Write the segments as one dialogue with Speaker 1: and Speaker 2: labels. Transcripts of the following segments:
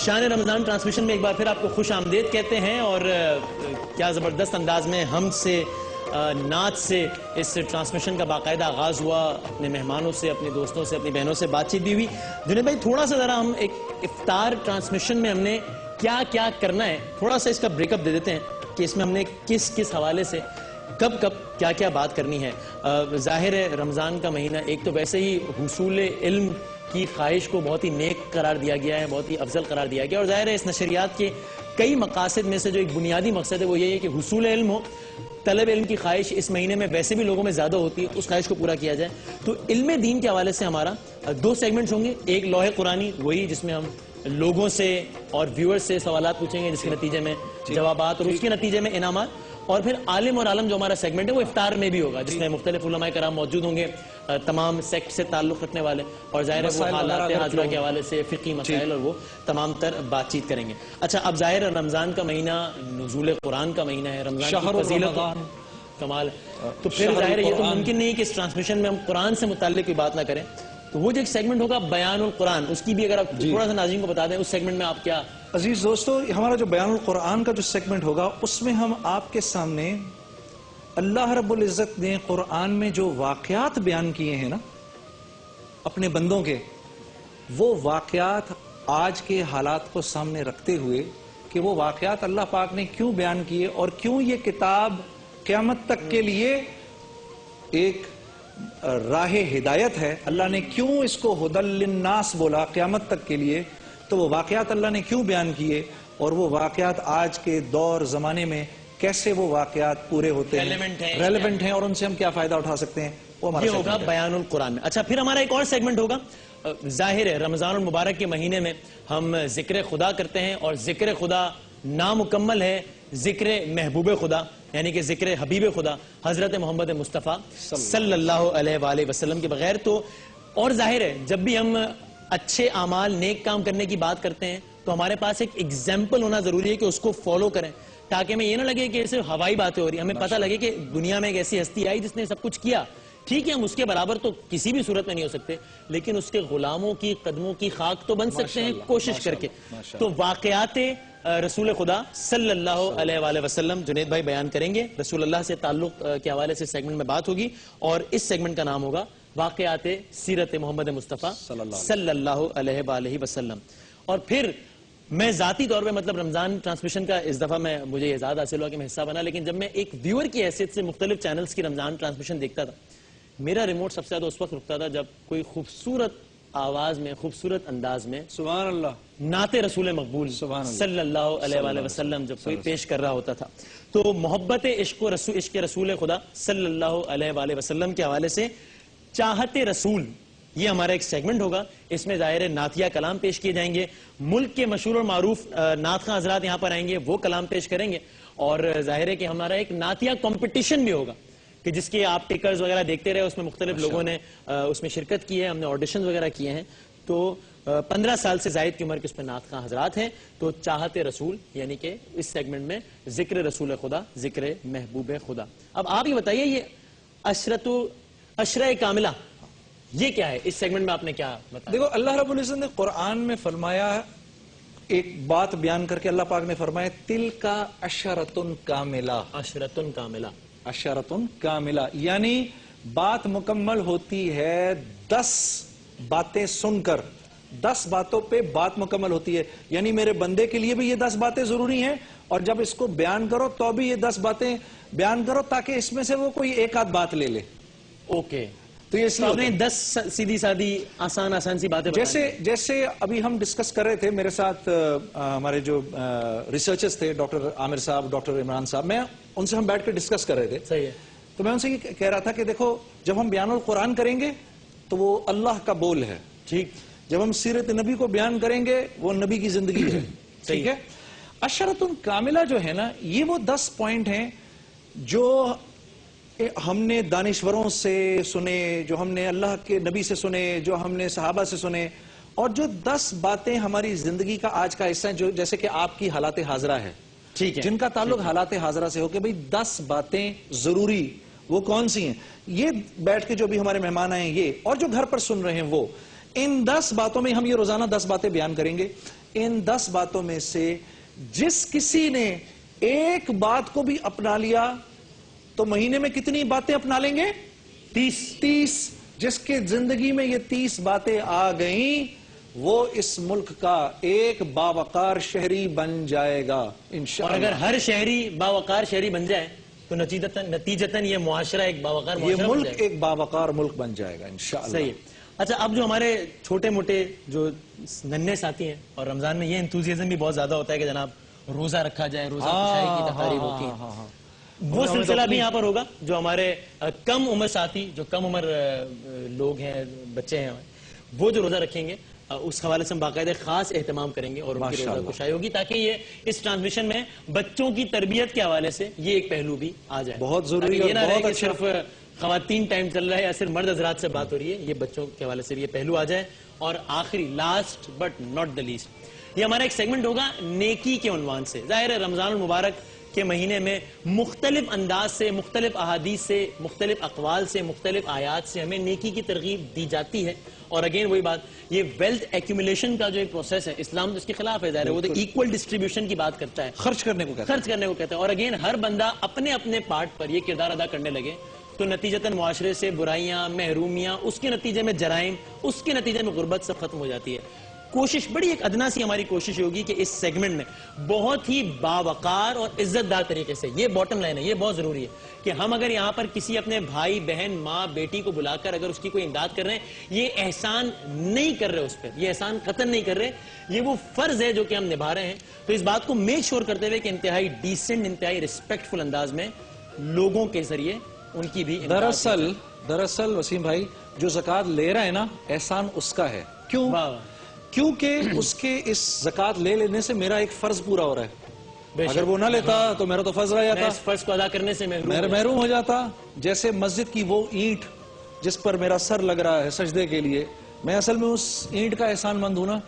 Speaker 1: شان رمضان ٹرانسمیشن میں ایک بار پھر آپ کو خوش آمدید کہتے ہیں، اور کیا زبردست انداز میں ہم سے نعت سے اس ٹرانسمیشن کا باقاعدہ آغاز ہوا، اپنے مہمانوں سے، اپنے دوستوں سے، اپنی بہنوں سے بات چیت بھی ہوئی۔ جنید بھائی تھوڑا سا ذرا ہم ایک افطار ٹرانسمیشن میں ہم نے کیا کیا کرنا ہے تھوڑا سا اس کا بریک اپ دے دیتے ہیں کہ اس میں ہم نے کس کس حوالے سے کب کیا کیا بات کرنی ہے۔ ظاہر ہے رمضان کا مہینہ ایک تو ویسے ہی حصول علم کی خواہش کو بہت ہی نیک قرار دیا گیا ہے، بہت ہی افضل قرار دیا گیا، اور ظاہر ہے اس نشریات کے کئی مقاصد میں سے جو ایک بنیادی مقصد ہے وہ یہ ہے کہ حصول علم ہو، طلب علم کی خواہش اس مہینے میں ویسے بھی لوگوں میں زیادہ ہوتی ہے، اس خواہش کو پورا کیا جائے۔ تو علم دین کے حوالے سے ہمارا دو سیگمنٹس ہوں گے، ایک لوح قرآنی وہی جس میں ہم لوگوں سے اور ویورز سے سوالات پوچھیں گے، جس کے نتیجے میں جوابات اور اس کے نتیجے میں انعامات، اور پھر عالم اور عالم جو ہمارا سیگمنٹ ہے وہ افطار میں بھی ہوگا، جس میں مختلف علماء کرام موجود ہوں گے، تمام سیکٹ سے تعلق رکھنے والے، اور ظاہر ہے وہ حالات حاضرہ کے حوالے سے فقہی مسائل اور وہ تمام تر بات چیت کریں گے۔ اچھا اب ظاہر ہے رمضان کا مہینہ نزول قرآن کا مہینہ ہے، رمضان کی فضیلت کمال، تو پھر ظاہر ہے یہ تو ممکن نہیں کہ اس ٹرانسمیشن میں ہم قرآن سے متعلق کوئی بات نہ کریں، تو وہ جو ایک سیگمنٹ ہوگا بیان القرآن، اس کی بھی اگر آپ تھوڑا سا ناظرین کو بتا دیں اس سیگمنٹ میں آپ کیا۔
Speaker 2: عزیز دوستو، ہمارا جو بیان القرآن کا جو سیگمنٹ ہوگا اس میں ہم آپ کے سامنے اللہ رب العزت نے قرآن میں جو واقعات بیان کیے ہیں نا اپنے بندوں کے، وہ واقعات آج کے حالات کو سامنے رکھتے ہوئے کہ وہ واقعات اللہ پاک نے کیوں بیان کیے اور کیوں یہ کتاب قیامت تک کے لیے ایک راہ ہدایت ہے، اللہ نے کیوں اس کو ہدی للناس بولا قیامت تک کے لیے، تو وہ واقعات اللہ نے کیوں بیان کیے اور وہ واقعات آج کے دور زمانے میں کیسے وہ واقعات پورے ہوتے ہیں، ریلیونٹ ہیں، اور ان سے ہم کیا فائدہ اٹھا سکتے ہیں، وہ ہمارا
Speaker 1: ہوگا بیان القرآن میں۔ اچھا پھر ہمارا ایک اور سیگمنٹ ہوگا، ظاہر ہے رمضان المبارک کے مہینے میں ہم ذکر خدا کرتے ہیں، اور ذکر خدا نامکمل ہے ذکر محبوب خدا، یعنی کہ ذکر حبیب خدا حضرت محمد مصطفیٰ صلی اللہ علیہ وآلہ وسلم کے بغیر۔ تو اور ظاہر ہے جب بھی ہم اچھے اعمال نیک کام کرنے کی بات کرتے ہیں تو ہمارے پاس ایک ایگزامپل ہونا ضروری ہے کہ اس کو فالو کریں، تاکہ ہمیں یہ نہ لگے کہ صرف ہوائی باتیں ہو رہی ہیں، ہمیں پتہ لگے کہ دنیا میں ایک ایسی ہستی آئی جس نے سب کچھ کیا، ٹھیک ہے ہم اس کے برابر تو کسی بھی صورت میں نہیں ہو سکتے، لیکن اس کے غلاموں کی قدموں کی خاک تو بن سکتے ہیں کوشش کر کے۔ تو واقعات رسول خدا صلی اللہ علیہ وآلہ وسلم جنید بھائی بیان کریں گے، رسول اللہ سے تعلق کے حوالے سے سیگمنٹ میں بات ہوگی، اور اس سیگمنٹ کا نام ہوگا واقعات سیرت محمد مصطفیٰ صلی اللہ علیہ وآلہ وسلم۔ اور پھر میں ذاتی طور پہ مطلب رمضان ٹرانسمیشن کا اس دفعہ مجھے یہ زیادہ حاصل ہوا کہ میں حصہ بنا، لیکن جب میں ایک ویور کی حیثیت سے مختلف چینلز کی رمضان ٹرانسمیشن دیکھتا تھا، میرا ریموٹ سب سے زیادہ اس وقت رکتا تھا جب کوئی خوبصورت آواز میں، خوبصورت انداز میں
Speaker 2: سبحان اللہ
Speaker 1: نعت رسول مقبول صلی اللہ علیہ وآلہ وسلم جب کوئی پیش کر رہا ہوتا تھا، تو محبت عشق رسول خدا صلی اللہ علیہ وآلہ وسلم کے حوالے سے چاہت رسول، یہ ہمارا ایک سیگمنٹ ہوگا، اس میں ظاہر نعتیہ کلام پیش کیے جائیں گے، ملک کے مشہور اور معروف نعت خواں حضرات یہاں پر آئیں گے، وہ کلام پیش کریں گے، اور ظاہر ہے کہ ہمارا ایک نعتیہ کمپٹیشن بھی ہوگا کہ جس کے آپ ٹکرز وغیرہ دیکھتے رہے، اس میں مختلف لوگوں نے اس میں شرکت کی ہے، ہم نے آڈیشنز وغیرہ کیے ہیں، تو 15 سال سے زائد کی عمر کے اس پہ نعت خواں حضرات ہیں۔ تو چاہت رسول یعنی کہ اس سیگمنٹ میں ذکر رسول خدا، ذکر محبوب خدا۔ اب آپ یہ بتائیے یہ عشرہ کاملہ یہ کیا ہے، اس سیگمنٹ میں آپ نے کیا بتایا؟
Speaker 2: دیکھو اللہ رب العزت نے قرآن میں فرمایا، ایک بات بیان کر کے اللہ پاک نے فرمایا تِلْکَ عَشَرَةٌ کاملہ،
Speaker 1: عشرۃ کاملہ،
Speaker 2: عشرۃ کاملہ، یعنی بات مکمل ہوتی ہے 10 باتیں سن کر، 10 باتوں پہ بات مکمل ہوتی ہے، یعنی میرے بندے کے لیے بھی یہ 10 باتیں ضروری ہیں، اور جب اس کو بیان کرو تو بھی یہ 10 باتیں بیان کرو تاکہ اس میں سے وہ کوئی ایک آدھ بات لے لے۔
Speaker 1: اوکے،
Speaker 2: تو یہ
Speaker 1: آپ نے 10 سیدھی سادی آسان سی باتیں
Speaker 2: جیسے ابھی ہم ڈسکس کر رہے تھے، میرے ساتھ ہمارے جو ریسرچرز تھے ڈاکٹر عامر صاحب، ڈاکٹر عمران صاحب، میں ان سے ہم بیٹھ کے ڈسکس کر رہے تھے،
Speaker 1: صحیح ہے،
Speaker 2: تو میں ان سے یہ کہہ رہا تھا کہ دیکھو جب ہم بیان القرآن کریں گے تو وہ اللہ کا بول ہے،
Speaker 1: ٹھیک،
Speaker 2: جب ہم سیرت نبی کو بیان کریں گے وہ نبی کی زندگی ہے، ٹھیک ہے۔ عشرۃ کاملہ جو ہے نا، یہ وہ 10 پوائنٹ ہیں جو ہم نے دانشوروں سے سنے، جو ہم نے اللہ کے نبی سے سنے، جو ہم نے صحابہ سے سنے، اور جو 10 باتیں ہماری زندگی کا آج کا حصہ ہیں، جو جیسے کہ آپ کی حالات حاضرہ ہے،
Speaker 1: ٹھیک ہے،
Speaker 2: جن کا تعلق حالات حاضرہ سے ہو کہ بھئی 10 باتیں ضروری، وہ کون سی ہیں، یہ بیٹھ کے جو بھی ہمارے مہمان آئے ہیں یہ، اور جو گھر پر سن رہے ہیں وہ، ان 10 باتوں میں ہم یہ روزانہ 10 باتیں بیان کریں گے. ان 10 باتوں میں سے جس کسی نے ایک بات کو بھی اپنا لیا تو مہینے میں کتنی باتیں اپنا لیں گے؟ 30. جس کے زندگی میں یہ 30 باتیں آ گئیں وہ اس ملک کا ایک باوقار شہری بن جائے گا انشاءاللہ.
Speaker 1: اور اگر ہر شہری باوقار شہری بن جائے تو نتیجتاً یہ معاشرہ ایک باوقار معاشرہ
Speaker 2: یہ
Speaker 1: بن
Speaker 2: ملک
Speaker 1: جائے گا.
Speaker 2: ایک باوقار ملک بن جائے گا انشاءاللہ.
Speaker 1: صحیح ہے. اچھا، اب جو ہمارے چھوٹے موٹے جو ننھے ساتھی ہیں، اور رمضان میں یہ انتھوزیزم بھی بہت زیادہ ہوتا ہے کہ جناب روزہ رکھا جائے، روزہ کشائی کی تقاریب ہوتی ہیں، وہ سلسلہ بھی یہاں پر ہوگا. جو ہمارے کم عمر ساتھی، جو کم عمر لوگ ہیں، بچے ہیں، وہ جو روزہ رکھیں گے اس حوالے سے ہم باقاعدہ خاص اہتمام کریں گے اور ان کی روزہ کشائی ہوگی، تاکہ یہ اس ٹرانسمیشن میں بچوں کی تربیت کے حوالے سے یہ ایک پہلو بھی آ جائے.
Speaker 2: بہت ضروری ہے.
Speaker 1: یہ نہ رہے کہ صرف خواتین ٹائم چل رہا ہے یا صرف مرد حضرات سے بات ہو رہی ہے، یہ بچوں کے حوالے سے یہ پہلو آ جائے. اور آخری، last but not the least, یہ ہمارا ایک سیگمنٹ ہوگا نیکی کے عنوان سے. ظاہر ہے رمضان المبارک کے مہینے میں مختلف انداز سے، مختلف احادیث سے، مختلف اقوال سے، مختلف آیات سے ہمیں نیکی کی ترغیب دی جاتی ہے. اور اگین وہی بات، یہ ویلتھ ایکومولیشن کا جو ایک پروسیس ہے، اسلام تو اس کے خلاف ہے. ظاہر ہے وہ تو ایکول ڈسٹریبیوشن کی بات کرتا ہے،
Speaker 2: خرچ کرنے کو
Speaker 1: کہتا ہے. اور اگین ہر بندہ اپنے اپنے پارٹ پر یہ کردار ادا کرنے لگے تو نتیجتاً معاشرے سے برائیاں، محرومیاں، اس کے نتیجے میں جرائم، اس کے نتیجے میں غربت سب ختم ہو جاتی ہے. کوشش بڑی ایک ادنا سی ہماری کوشش ہوگی کہ اس سیگمنٹ میں بہت ہی باوقار اور عزت دار طریقے سے، یہ باٹم لائن ہے، یہ بہت ضروری ہے کہ ہم اگر یہاں پر کسی اپنے بھائی، بہن، ماں، بیٹی کو بلا کر اگر اس کی کوئی امداد کر رہے ہیں، یہ احسان نہیں کر رہے اس پر، یہ احسان قطعاً نہیں کر رہے، یہ وہ فرض ہے جو کہ ہم نبھا رہے ہیں. تو اس بات کو میک شور کرتے ہوئے کہ انتہائی ڈیسنٹ، انتہائی ریسپیکٹفل انداز میں لوگوں کے ذریعے ان کی بھی
Speaker 2: دراصل وسیم بھائی جو زکوٰۃ لے رہا ہے نا، احسان اس کا ہے. کیوں؟ کیونکہ اس کے اس زکوٰۃ لے لینے سے میرا ایک فرض پورا ہو رہا ہے. اگر وہ نہ لیتا تو میرا تو فرض رہ جاتا،
Speaker 1: اس فرض کو ادا کرنے سے
Speaker 2: محروم ہو جاتا. جیسے مسجد کی وہ اینٹ جس پر میرا سر لگ رہا ہے سجدے کے لیے، میں اصل میں اس اینٹ کا احسان مند ہوں نا،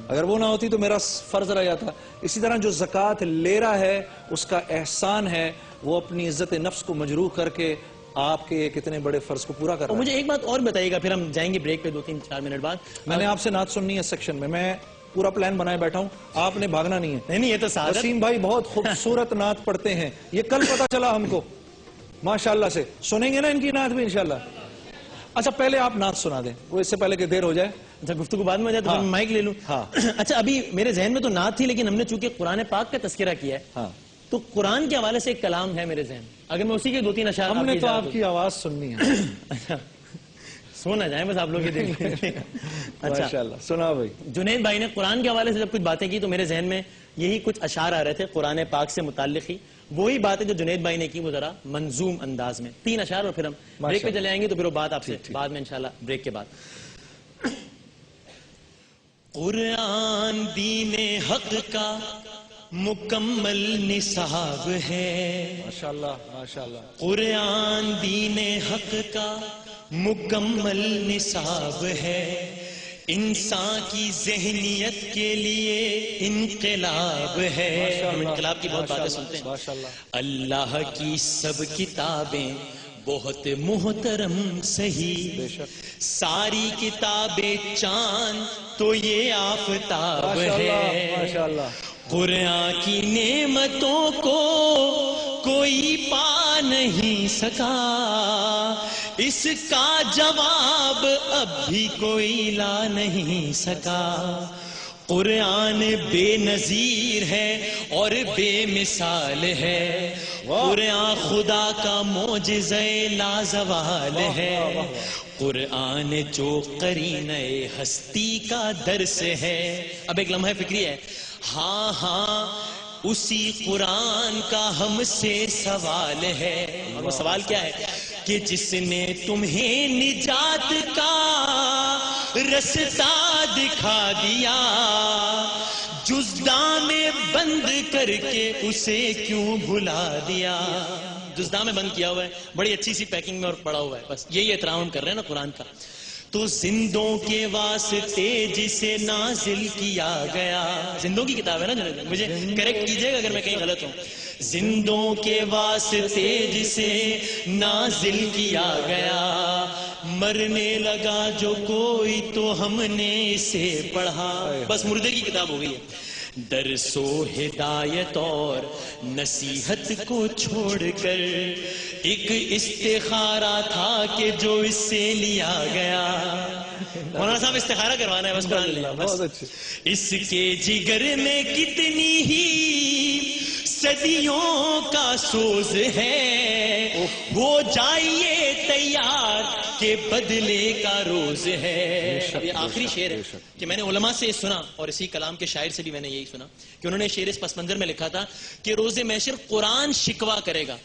Speaker 2: اگر وہ نہ ہوتی تو میرا فرض رہ جاتا. اسی طرح جو زکوٰۃ لے رہا ہے اس کا احسان ہے، وہ اپنی عزت نفس کو مجروح کر کے آپ کے کتنے بڑے فرض کو پورا کر رہا ہے.
Speaker 1: مجھے ایک بات اور بتائیے گا، پھر ہم جائیں گے بریک پہ 2-3-4 منٹ بعد.
Speaker 2: میں نے آپ سے نعت سننی ہے سیکشن میں پورا پلان بنائے بیٹھا ہوں، آپ نے بھاگنا نہیں ہے.
Speaker 1: نہیں، یہ تو سعادت.
Speaker 2: وسیم بھائی بہت خوبصورت نعت پڑھتے ہیں، یہ کل پتا چلا ہم کو ماشاءاللہ سے. سنیں گے نا ان کی نعت بھی انشاءاللہ. اچھا پہلے آپ نعت سنا دیں، وہ اس سے پہلے کہ دیر ہو جائے.
Speaker 1: اچھا گفتگو بعد میں ہو جائے تو میں مائک لے لوں. اچھا ابھی میرے ذہن میں تو نعت تھی، لیکن ہم نے چونکہ قرآن پاک کا تذکرہ کیا ہے تو قرآن کے حوالے سے ایک کلام ہے میرے ذہن. اگر میں اسی کے 2-3 اشعار،
Speaker 2: ہم نے تو آپ کی آواز سننی ہے.
Speaker 1: اچھا سو نہ جائیں بس آپ لوگ یہ دیکھ لیں. اچھا
Speaker 2: سنا بھائی.
Speaker 1: جنید بھائی نے قرآن کے حوالے سے جب کچھ باتیں کی تو میرے ذہن میں یہی کچھ اشعار آ رہے تھے قرآن پاک سے متعلق ہی. وہی باتیں جو جنید بھائی نے کی وہ ذرا منظوم انداز میں 3 اشعار، اور پھر ہم بریک پہ چلے آئیں گے. تو پھر وہ بات آپ سے بعد میں انشاءاللہ بریک کے بعد. قرآن دین حق کا مکمل نصاب ہے،
Speaker 2: ماشاءاللہ ماشاءاللہ.
Speaker 1: قرآن دین حق کا مکمل نصاب ہے، انسان کی ذہنیت کے لیے انقلاب ہے. ہم انقلاب کی بہت باتیں سنتے ہیں. اللہ کی سب کتابیں بہت محترم صحیح، ساری کتابیں چاند تو یہ آفتاب ہے. قرآن کی نعمتوں کو کوئی پا نہیں سکا، اس کا جواب اب بھی کوئی لا نہیں سکا. قرآن بے نظیر ہے اور بے مثال ہے، قرآن خدا کا معجزہ لازوال ہے. قرآن جو قرینہ ہستی کا درس ہے. اب ایک لمحہ فکری ہے. ہاں اسی قرآن کا ہم سے سوال ہے. اور وہ سوال کیا ہے کہ جس نے تمہیں نجات کا رستہ دکھا دیا، جزداں میں بند کر کے اسے کیوں بھلا دیا. جزداں میں بند کیا ہوا ہے، بڑی اچھی سی پیکنگ میں اور پڑا ہوا ہے. بس یہی احترام ہم کر رہے ہیں نا قرآن کا. تو زندوں کے واسطے جسے نازل کیا گیا، زندوں کی کتاب ہے نا جنید، مجھے کریکٹ کیجئے گا اگر میں کہیں غلط ہوں. زندوں کے واسطے جسے نازل کیا گیا، مرنے لگا جو کوئی تو ہم نے اسے پڑھا. بس مردے کی کتاب ہو گئی ہے. درس و ہدایت اور نصیحت کو چھوڑ کر ایک استخارہ تھا کہ جو اس سے لیا گیا. مولانا صاحب استخارہ کروانا ہے بس قرآن لیا بس. اس کے جگر میں کتنی ہی صدیوں کا سوز ہے وہ جائیے تیار کے بدلے کا روز ہے. اب یہ آخری شعر ہے کہ میں نے علماء سے سنا اور اسی کلام کے شاعر سے بھی میں نے یہی سنا کہ انہوں نے شعر اس پس منظر میں لکھا تھا کہ روز محشر قرآن شکوا کرے گا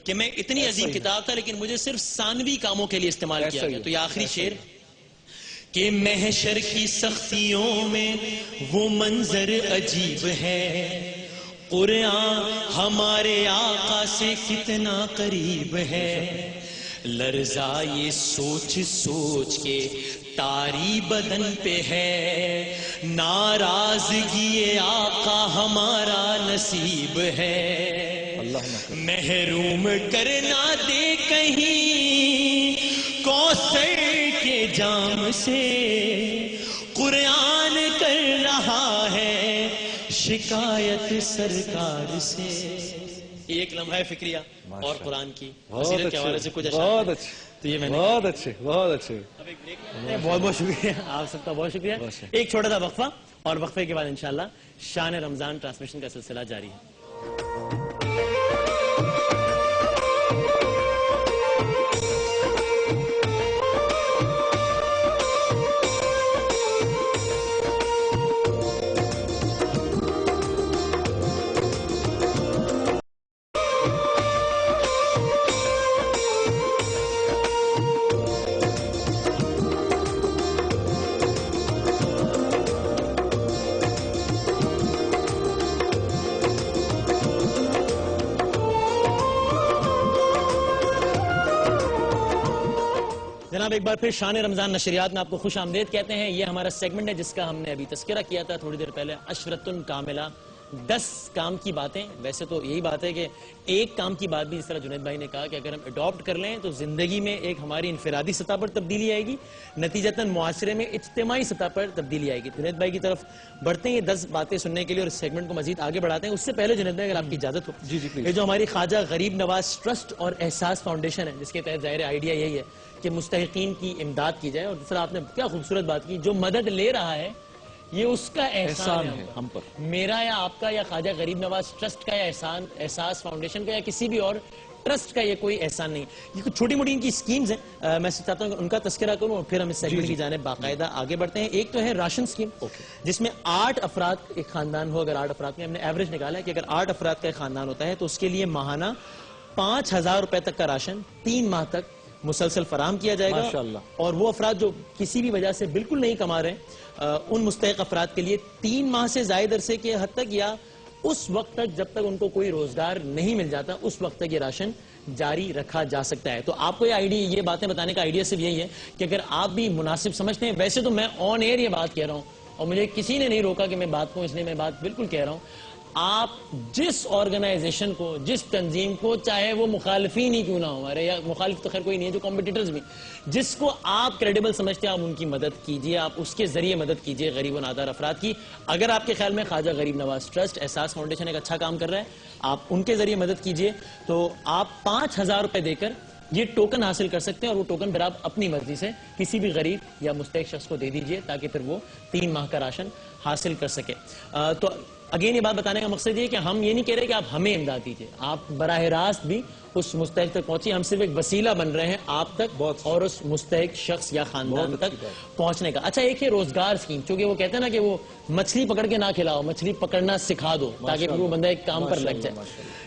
Speaker 1: کہ میں اتنی عظیم کتاب تھا لیکن مجھے صرف ثانوی کاموں کے لیے استعمال کیا گیا. تو یہ آخری شعر کہ محشر کی سختیوں میں وہ منظر عجیب ہے قرآن ہمارے آقا سے کتنا قریب ہے. لرزا یہ سوچ سوچ کے تاری بدن پہ ہے ناراضگی آقا ہمارا نصیب ہے. محروم کرنا دے کہیں کوثر کے جام سے قرآن کر رہا ہے شکایت سرکار سے. ایک لمحہ فکریہ اور قرآن کی فضیلت کے حوالے سے کچھ اشعار.
Speaker 2: بہت اچھے
Speaker 1: تو یہ میں نے
Speaker 2: بہت اچھے بہت اچھے.
Speaker 1: بہت بہت شکریہ آپ سب کا بہت شکریہ. ایک چھوٹا سا وقفہ اور وقفے کے بعد انشاءاللہ شان رمضان ٹرانسمیشن کا سلسلہ جاری ہے. جناب ایک بار پھر شان رمضان نشریات میں آپ کو خوش آمدید کہتے ہیں. یہ ہمارا سیگمنٹ ہے جس کا ہم نے ابھی تذکرہ کیا تھا تھوڑی دیر پہلے. عشرۃ کاملہ 10 کام کی باتیں. ویسے تو یہی بات ہے کہ ایک کام کی بات بھی جس طرح جنید بھائی نے کہا کہ اگر ہم اڈاپٹ کر لیں تو زندگی میں ایک ہماری انفرادی سطح پر تبدیلی آئے گی نتیجتاً معاشرے میں اجتماعی سطح پر تبدیلی آئے گی. جنید بھائی کی طرف بڑھتے ہیں یہ 10 باتیں سننے کے لیے اور اس سیگمنٹ کو مزید آگے بڑھاتے ہیں. اس سے پہلے جنید بھائی اگر آپ کی اجازت ہو یہ جو ہماری خواجہ غریب نواز ٹرسٹ اور احساس فاؤنڈیشن ہے جس کے تحت ظاہر آئیڈیا یہی ہے کہ مستحقین کی امداد کی جائے. اور دوسرا آپ نے کیا خوبصورت بات کی جو مدد لے رہا ہے یہ اس کا احسان ہے ہم پر. میرا یا آپ کا یا خواجہ غریب نواز ٹرسٹ کا یا احساس فاؤنڈیشن کا یا کسی بھی اور ٹرسٹ کا یہ کوئی احسان نہیں. یہ کچھ چھوٹی موٹی ان کی اسکیمز ہیں میں چاہتا ہوں کہ ان کا تذکرہ کروں اور پھر ہم اس سیگمنٹ کی جانب باقاعدہ آگے بڑھتے ہیں. ایک تو ہے راشن اسکیم جس میں 8 افراد ایک خاندان ہو. اگر 8 افراد میں ہم نے ایوریج نکالا ہے کہ اگر 8 افراد کا ایک خاندان ہوتا ہے تو اس کے لیے ماہانہ 5,000 روپے تک کا راشن 3 ماہ تک مسلسل فراہم کیا جائے گا. اور وہ افراد جو کسی بھی وجہ سے بالکل نہیں کما رہے ان مستحق افراد کے لیے 3 ماہ سے زائد عرصے کے حد تک یا اس وقت تک جب تک ان کو کوئی روزگار نہیں مل جاتا اس وقت تک یہ راشن جاری رکھا جا سکتا ہے. تو آپ کو یہ باتیں بتانے کا آئیڈیا صرف یہی ہے کہ اگر آپ بھی مناسب سمجھتے ہیں. ویسے تو میں آن ایئر یہ بات کہہ رہا ہوں اور مجھے کسی نے نہیں روکا کہ میں بات کو اس لیے میں بات بالکل کہہ رہا ہوں. آپ جس آرگنائزیشن کو جس تنظیم کو چاہے وہ مخالفین ہی کیوں نہ ہو ہمارے یا مخالف تو خیر کوئی نہیں ہے جو کمپٹیٹرز بھی جس کو آپ کریڈیبل سمجھتے ہیں آپ ان کی مدد کیجئے. آپ اس کے ذریعے مدد کیجئے غریب و نادار افراد کی. اگر آپ کے خیال میں خواجہ غریب نواز ٹرسٹ احساس فاؤنڈیشن ایک اچھا کام کر رہا ہے آپ ان کے ذریعے مدد کیجئے. تو آپ 5,000 روپے دے کر یہ ٹوکن حاصل کر سکتے ہیں اور وہ ٹوکن پھر آپ اپنی مرضی سے کسی بھی غریب یا مستحق شخص کو دے دیجئے تاکہ پھر وہ 3 ماہ کا راشن حاصل کر سکے. تو اگین یہ بات بتانے کا مقصد یہ ہے کہ ہم یہ نہیں کہہ رہے کہ آپ ہمیں امداد دیجئے. آپ براہ راست بھی اس مستحق تک پہنچیے. ہم صرف ایک وسیلہ بن رہے ہیں آپ تک اور اس مستحق شخص یا خاندان تک پہنچنے کا. اچھا ایک ہے روزگار اسکیم چونکہ وہ کہتے ہیں نا کہ وہ مچھلی پکڑ کے نہ کھلاؤ مچھلی پکڑنا سکھا دو تاکہ پھر وہ بندہ ایک کام پر لگ جائے.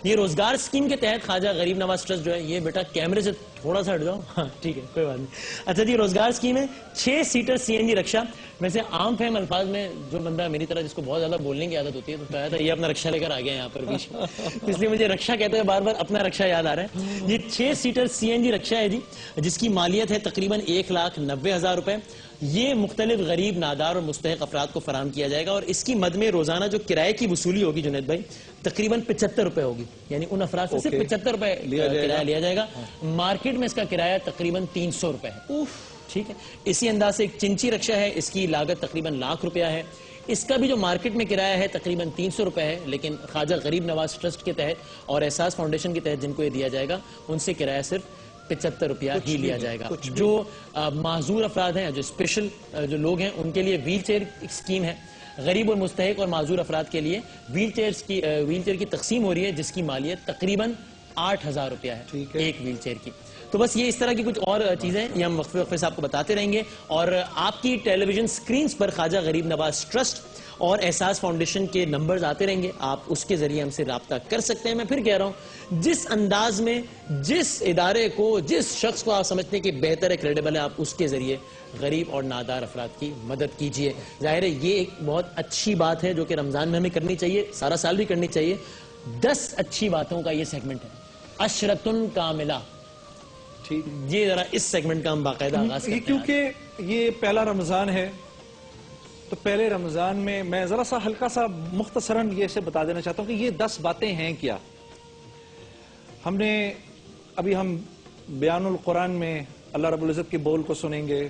Speaker 1: یہ روزگار اسکیم کے تحت خواجہ غریب نواز ٹرسٹ جو ہے یہ بیٹا کیمرے سے تھوڑا سا ہٹ جاؤ ہاں ٹھیک ہے کوئی بات نہیں. اچھا جی روزگار اسکیم ہے 6 سیٹر CNG رکشا. ویسے عام فہم الفاظ میں جو بندہ میری طرح جس کو بہت زیادہ بولنے کی عادت ہوتی ہے تو کہا تھا یہ اپنا رکشا لے کر آ گیا یہاں پر بیچ میں اس لیے مجھے رکشا کہتے ہیں بار بار اپنا رکشا یاد آ رہا ہے. یہ 6 سیٹر CNG رکشا ہے جی جس کی مالیت ہے تقریباً 1,90,000 روپے. یہ مختلف غریب، نادار اور مستحق افراد کو فراہم کیا جائے گا، اور اس کی مد میں روزانہ جو کرائے کی وصولی ہوگی جنید بھائی تقریباً 75 روپے ہوگی، یعنی ان افراد سے صرف 75 روپے کرایہ لیا جائے گا۔ مارکیٹ میں اس کا کرایہ تقریباً 300 روپے ہے، ٹھیک ہے۔ اسی انداز سے ایک چنچی رکشہ ہے، اس کی لاگت تقریباً ₹1,00,000 ہے، اس کا بھی جو مارکیٹ میں کرایہ ہے تقریباً 300 روپے ہے، لیکن خواجہ غریب نواز ٹرسٹ کے تحت اور احساس فاؤنڈیشن کے تحت جن کو یہ دیا جائے گا ان سے کرایہ صرف 75 روپیہ ہی لیا جائے گا۔ جو معذور افراد ہیں، جو اسپیشل جو لوگ ہیں، ان کے لیے ویل چیئر اسکیم ہے۔ غریب اور مستحق اور معذور افراد کے لیے ویل چیئر کی تقسیم ہو رہی ہے، جس کی مالیت تقریباً 8,000 روپیہ ہے ایک ویل چیئر کی۔ تو بس یہ اس طرح کی کچھ اور چیزیں یہ ہم وقفے وقفے سے آپ کو بتاتے رہیں گے، اور آپ کی ٹیلی ویژن سکرینز پر خواجہ غریب نواز ٹرسٹ اور احساس فاؤنڈیشن کے نمبرز آتے رہیں گے، آپ اس کے ذریعے ہم سے رابطہ کر سکتے ہیں۔ میں پھر کہہ رہا ہوں، جس انداز میں جس ادارے کو، جس شخص کو آپ سمجھتے ہیں کہ بہتر ہے، کریڈیبل ہے، آپ اس کے ذریعے غریب اور نادار افراد کی مدد کیجئے۔ ظاہر ہے یہ ایک بہت اچھی بات ہے جو کہ رمضان میں ہمیں کرنی چاہیے، سارا سال بھی کرنی چاہیے۔ 10 اچھی باتوں کا یہ سیگمنٹ ہے، عشرۃ کاملہ۔ یہ ذرا اس سیگمنٹ کا ہم باقاعدہ آغاز کرتے ہیں،
Speaker 2: کیونکہ یہ پہلا رمضان ہے، تو پہلے رمضان میں میں ذرا سا ہلکا سا مختصراً یہ سے بتا دینا چاہتا ہوں کہ یہ 10 باتیں ہیں کیا۔ ہم نے ابھی ہم بیان القرآن میں اللہ رب العزت کے بول کو سنیں گے،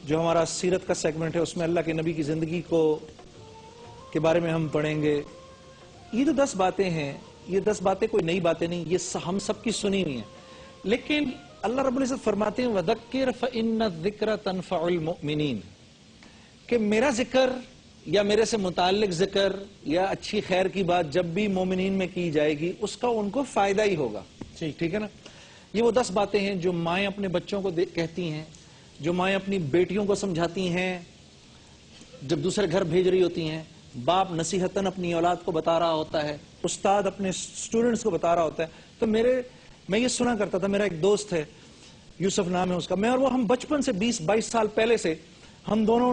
Speaker 2: جو ہمارا سیرت کا سیگمنٹ ہے اس میں اللہ کے نبی کی زندگی کے بارے میں ہم پڑھیں گے۔ یہ جو 10 باتیں ہیں، یہ 10 باتیں کوئی نئی باتیں نہیں، یہ ہم سب کی سنی ہوئی ہیں، لیکن اللہ رب العزت فرماتے ہیں وَذَكِّرْ فَإِنَّ الذِّكْرَ تَنْفَعُ الْمُؤْمِنِينَ، کہ میرا ذکر یا میرے سے متعلق ذکر یا اچھی خیر کی بات جب بھی مومنین میں کی جائے گی اس کا ان کو فائدہ ہی ہوگا، ٹھیک ہے نا۔ یہ وہ 10 باتیں ہیں جو مائیں اپنے بچوں کو کہتی ہیں، جو مائیں اپنی بیٹیوں کو سمجھاتی ہیں جب دوسرے گھر بھیج رہی ہوتی ہیں، باپ نصیحتاً اپنی اولاد کو بتا رہا ہوتا ہے، استاد اپنے سٹوڈنٹس کو بتا رہا ہوتا ہے۔ تو میں یہ سنا کرتا تھا، میرا ایک دوست ہے یوسف نام ہے اس کا، میں اور وہ ہم بچپن سے 20-22 سال پہلے سے ہم دونوں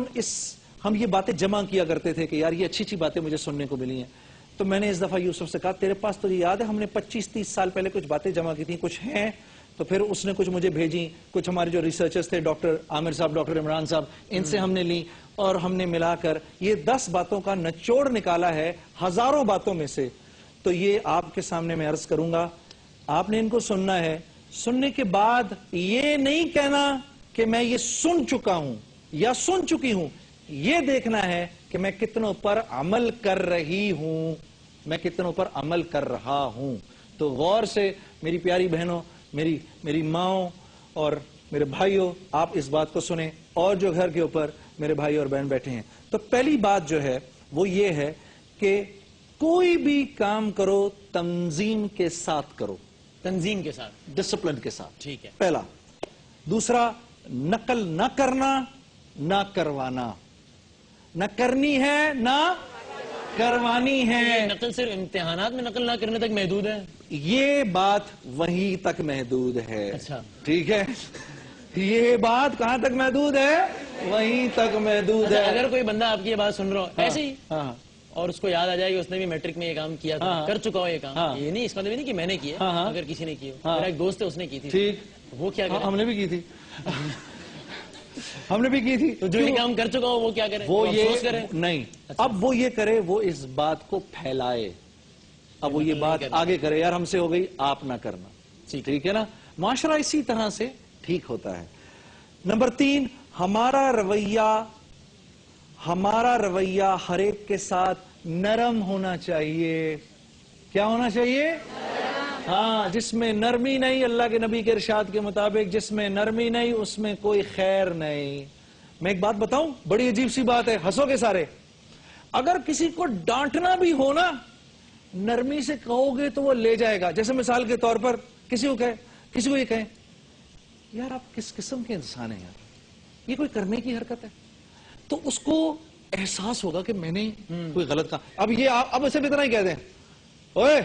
Speaker 2: ہم یہ باتیں جمع کیا کرتے تھے کہ یار یہ اچھی باتیں مجھے سننے کو ملی ہیں۔ تو میں نے اس دفعہ یوسف سے کہا تیرے پاس تو یاد ہے ہم نے 25-30 سال پہلے کچھ باتیں جمع کی تھیں، کچھ ہیں؟ تو پھر اس نے کچھ مجھے بھیجی، کچھ ہمارے جو ریسرچرز تھے ڈاکٹر عامر صاحب، ڈاکٹر عمران صاحب، ان سے ہم نے لی اور ہم نے ملا کر یہ 10 باتوں کا نچوڑ نکالا ہے ہزاروں باتوں میں سے۔ تو یہ آپ کے سامنے میں عرض کروں گا، آپ نے ان کو سننا ہے۔ سننے کے بعد یہ نہیں کہنا کہ میں یہ سن چکا ہوں یا سن چکی ہوں، یہ دیکھنا ہے کہ میں کتنوں پر عمل کر رہی ہوں، میں کتنوں پر عمل کر رہا ہوں۔ تو غور سے میری پیاری بہنوں، میری ماؤں اور میرے بھائیوں، آپ اس بات کو سنیں، اور جو گھر کے اوپر میرے بھائی اور بہن بیٹھے ہیں۔ تو پہلی بات جو ہے وہ یہ ہے کہ کوئی بھی کام کرو تنظیم کے ساتھ کرو،
Speaker 1: تنظیم کے ساتھ،
Speaker 2: ڈسپلن کے ساتھ،
Speaker 1: ٹھیک ہے،
Speaker 2: پہلا۔ دوسرا، نقل نہ کرنا نہ کروانا، نہ کرنی ہے نہ کروانی ہے۔
Speaker 1: نقل صرف امتحانات میں نقل نہ کرنے تک محدود ہے؟
Speaker 2: یہ بات وہیں تک محدود ہے،
Speaker 1: اچھا،
Speaker 2: ٹھیک ہے، یہ بات کہاں تک محدود ہے؟ وہیں تک محدود ہے۔
Speaker 1: اگر کوئی بندہ آپ کی یہ بات سن رہا ہو ایسے ہی
Speaker 2: ہاں،
Speaker 1: اور اس کو یاد آ جائے کہ اس نے بھی میٹرک میں یہ کام کیا تھا، کر چکا ہو یہ کام، یہ نہیں اس مطلب نہیں کہ میں نے کیا، اگر کسی نے کیا، میرا ایک دوست ہے اس نے کی تھی،
Speaker 2: ٹھیک،
Speaker 1: وہ کیا کرے؟
Speaker 2: ہم نے بھی کی تھی، ہم نے بھی کی تھی۔
Speaker 1: تو جو یہ کام کر چکا ہو وہ کیا کرے؟
Speaker 2: وہ یہ
Speaker 1: افسوس کرے؟
Speaker 2: نہیں، اب وہ یہ کرے، وہ اس بات کو پھیلائے، اب وہ یہ بات آگے کرے، یار ہم سے ہو گئی آپ نہ کرنا، ٹھیک ہے نا۔ معاشرہ اسی طرح سے ٹھیک ہوتا ہے۔ نمبر 3، ہمارا رویہ ہر ایک کے ساتھ نرم ہونا چاہیے۔ کیا ہونا چاہیے؟ ہاں، جس میں نرمی نہیں، اللہ کے نبی کے ارشاد کے مطابق جس میں نرمی نہیں اس میں کوئی خیر نہیں۔ میں ایک بات بتاؤں، بڑی عجیب سی بات ہے، ہنسو گے سارے۔ اگر کسی کو ڈانٹنا بھی ہو نا، نرمی سے کہو گے تو وہ لے جائے گا۔ جیسے مثال کے طور پر کسی کو یہ کہیں یار آپ کس قسم کے انسان ہیں یار، یہ کوئی کرنے کی حرکت ہے، تو اس کو احساس ہوگا کہ میں نے کوئی غلط کہا۔ اب اسے بھی اتنا ہی کہہ دیں، اوئے،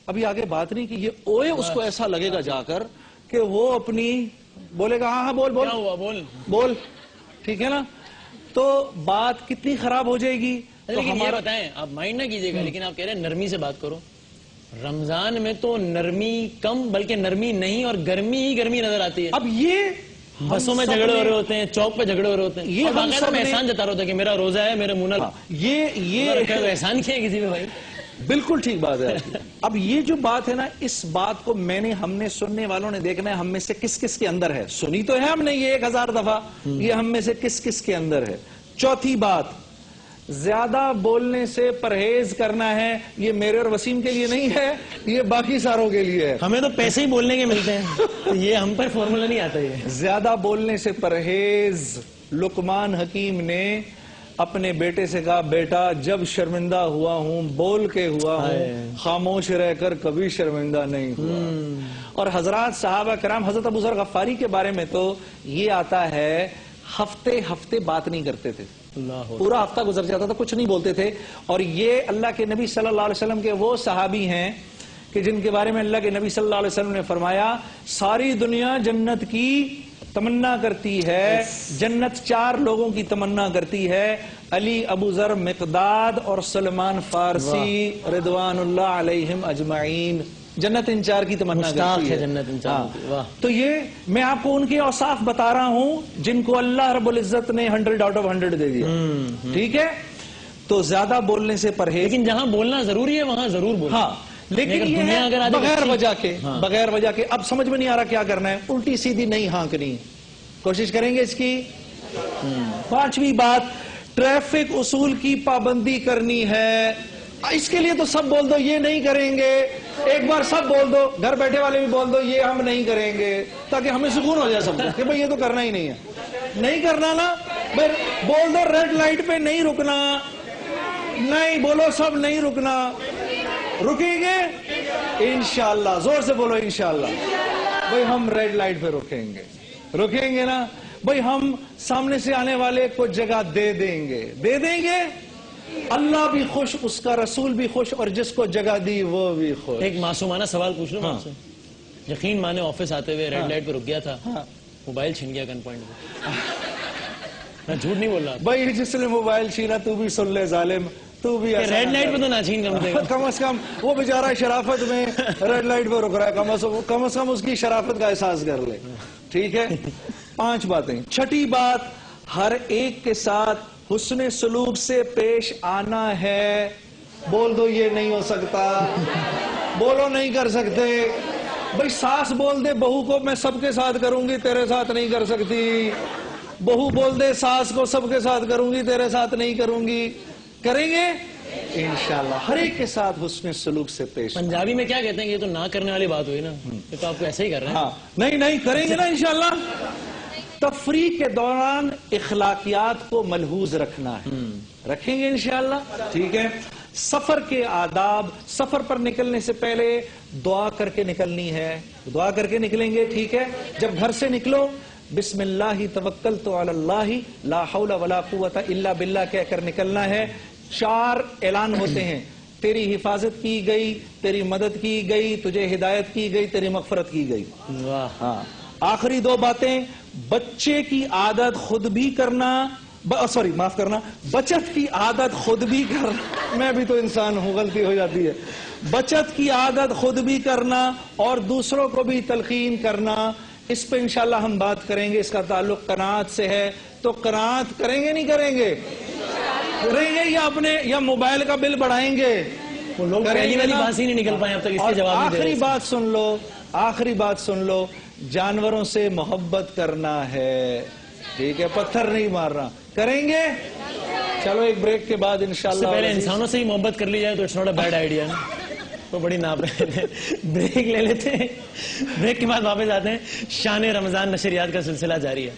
Speaker 2: ابھی آگے بات نہیں کی، یہ اوئے اس کو ایسا لگے گا جا کر کہ وہ اپنی بولے گا ہاں بول
Speaker 1: کیا ہوا،
Speaker 2: بول، ٹھیک ہے نا۔ تو بات کتنی خراب ہو جائے گی۔
Speaker 1: لیکن یہ بتائیں، آپ مائنڈ نہ کیجئے گا، لیکن آپ کہہ رہے ہیں نرمی سے بات کرو۔ رمضان میں تو نرمی کم بلکہ نرمی نہیں اور گرمی ہی گرمی نظر آتی ہے۔
Speaker 2: اب یہ
Speaker 1: بسوں میں جھگڑے ہو رہے ہوتے ہیں, چوک پہ جھگڑے ہو رہے ہوتے ہیں,
Speaker 2: یہ ہم سب
Speaker 1: احسان جتا رہا ہوتا ہے کہ میرا روزہ ہے, میرے منہ
Speaker 2: یہ
Speaker 1: احسان کیا ہے کسی پہ بھائی؟
Speaker 2: بالکل ٹھیک بات ہے. اب یہ جو بات ہے نا, اس بات کو ہم نے سننے والوں نے دیکھنا ہے ہم میں سے کس کس کے اندر ہے. سنی تو ہے ہم نے یہ 1000 دفعہ, یہ ہم میں سے کس کس کے اندر ہے. چوتھی بات, زیادہ بولنے سے پرہیز کرنا ہے. یہ میرے اور وسیم کے لیے نہیں ہے, یہ باقی ساروں کے لیے ہے.
Speaker 1: ہمیں تو پیسے ہی بولنے کے ملتے ہیں, یہ ہم پر فارمولا نہیں آتا. یہ
Speaker 2: زیادہ بولنے سے پرہیز. لقمان حکیم نے اپنے بیٹے سے کہا, بیٹا جب شرمندہ ہوا ہوں بول کے ہوا ہوں, خاموش رہ کر کبھی شرمندہ نہیں ہوا. اور حضرات صحابہ کرام, حضرت ابو ذر غفاری کے بارے میں تو یہ آتا ہے ہفتے بات نہیں کرتے تھے, پورا ہفتہ گزر جاتا تھا کچھ نہیں بولتے تھے. اور یہ اللہ کے نبی صلی اللہ علیہ وسلم کے وہ صحابی ہیں کہ جن کے بارے میں اللہ کے نبی صلی اللہ علیہ وسلم نے فرمایا, ساری دنیا جنت کی تمنا کرتی ہے, جنت 4 لوگوں کی تمنا کرتی ہے, علی, ابو ذر, مقداد اور سلمان فارسی رضوان اللہ علیہم اجمعین. جنت ان 4 کی تمنا کرتی ہے.
Speaker 1: جنت ان 4 کی. واہ.
Speaker 2: تو یہ میں آپ کو ان کے اوصاف بتا رہا ہوں جن کو اللہ رب العزت نے 100 آؤٹ آف 100 دے دیا. ٹھیک ہے, تو زیادہ بولنے سے پرہیز.
Speaker 1: لیکن جہاں بولنا ضروری ہے وہاں ضرور بولنا.
Speaker 2: ہاں, لیکن یہ ہے بغیر وجہ کے. اب سمجھ میں نہیں آ رہا کیا کرنا ہے, الٹی سیدھی نہیں ہانکنی. کوشش کریں گے اس کی. 5ویں بات, ٹریفک اصول کی پابندی کرنی ہے. اس کے لیے تو سب بول دو, یہ نہیں کریں گے. ایک بار سب بول دو, گھر بیٹھے والے بھی بول دو, یہ ہم نہیں کریں گے, تاکہ ہمیں سکون ہو جائے سب کو کہ بھئی یہ تو کرنا ہی نہیں ہے. نہیں کرنا نا, بول دو ریڈ لائٹ پہ نہیں رکنا. نہیں بولو سب, نہیں رکنا. رکیں گے انشاءاللہ, زور سے بولو انشاءاللہ. بھئی ہم ریڈ لائٹ پہ رکیں گے نا. بھئی ہم سامنے سے آنے والے کو جگہ دے دیں گے. اللہ بھی خوش, اس کا رسول بھی خوش, اور جس کو جگہ دی وہ بھی خوش.
Speaker 1: ایک معصومانہ سوال پوچھ لوں آپ سے. یقین مانے آفس آتے ہوئے ریڈ لائٹ پہ رک گیا تھا, موبائل چھین گیا گن پوائنٹ پہ. میں جھوٹ نہیں بول رہا.
Speaker 2: بھائی جس نے موبائل چھینا تو بھی سن لے ظالم, تو بھی
Speaker 1: ریڈ لائٹ پہ تو نہ چھین
Speaker 2: کم از کم. وہ بیچارہ شرافت میں ریڈ لائٹ پہ رک رہا ہے, کم از کم اس کی شرافت کا احساس کر لے. ٹھیک ہے. 5 باتیں. 6ٹھی بات, ہر ایک کے ساتھ حسن سلوک سے پیش آنا ہے. بول دو یہ نہیں ہو سکتا, بولو نہیں کر سکتے. بھئی ساس بول دے بہو کو, میں سب کے ساتھ کروں گی, تیرے ساتھ نہیں کر سکتی. بہو بول دے ساس کو, سب کے ساتھ کروں گی, تیرے ساتھ نہیں کروں گی. کریں گے انشاءاللہ. ہر ایک کے ساتھ حسن سلوک سے پیش.
Speaker 1: پنجابی میں کیا کہتے ہیں, یہ تو نہ کرنے والی بات ہوئی نا, یہ تو آپ کو ایسے ہی کر رہے ہیں.
Speaker 2: نہیں کریں گے نا انشاءاللہ. تفریح کے دوران اخلاقیات کو ملحوظ رکھنا ہے, رکھیں گے انشاءاللہ. ٹھیک ہے. سفر کے آداب, سفر پر نکلنے سے پہلے دعا کر کے نکلنی ہے, دعا کر کے نکلیں گے. ٹھیک ہے. جب گھر سے نکلو, بسم اللہ توکلت علی اللہ لا حول ولا قوت الا باللہ کہہ کر نکلنا ہے. 4 اعلان ہوتے ہیں, تیری حفاظت کی گئی, تیری مدد کی گئی, تجھے ہدایت کی گئی, تیری مغفرت کی گئی. ہاں. آخری 2 باتیں, بچے کی عادت خود بھی کرنا, معاف کرنا, بچت کی عادت خود بھی کرنا. میں بھی تو انسان ہوں, غلطی ہو جاتی ہے. بچت کی عادت خود بھی کرنا اور دوسروں کو بھی تلقین کرنا. اس پہ انشاءاللہ ہم بات کریں گے. اس کا تعلق قناعت سے ہے, تو قناعت کریں گے نہیں کریں گے؟ کریں گے یا موبائل کا بل بڑھائیں گے؟
Speaker 1: وہ لوگ پہلی والی بات ہی نہیں نکل پائے اب تک, اس کے جواب نہیں دے رہے.
Speaker 2: آخری بات سن لو, جانوروں سے محبت کرنا ہے. ٹھیک ہے. پتھر نہیں مارنا. کریں گے. چلو ایک بریک کے بعد انشاءاللہ.
Speaker 1: پہلے انسانوں سے ہی محبت کر لی جائے تو it's not a bad idea. تو بڑی ناپ رہے تھے. بریک لے لیتے ہیں, بریک کے بعد واپس آتے ہیں. شان رمضان نشریات کا سلسلہ جاری ہے.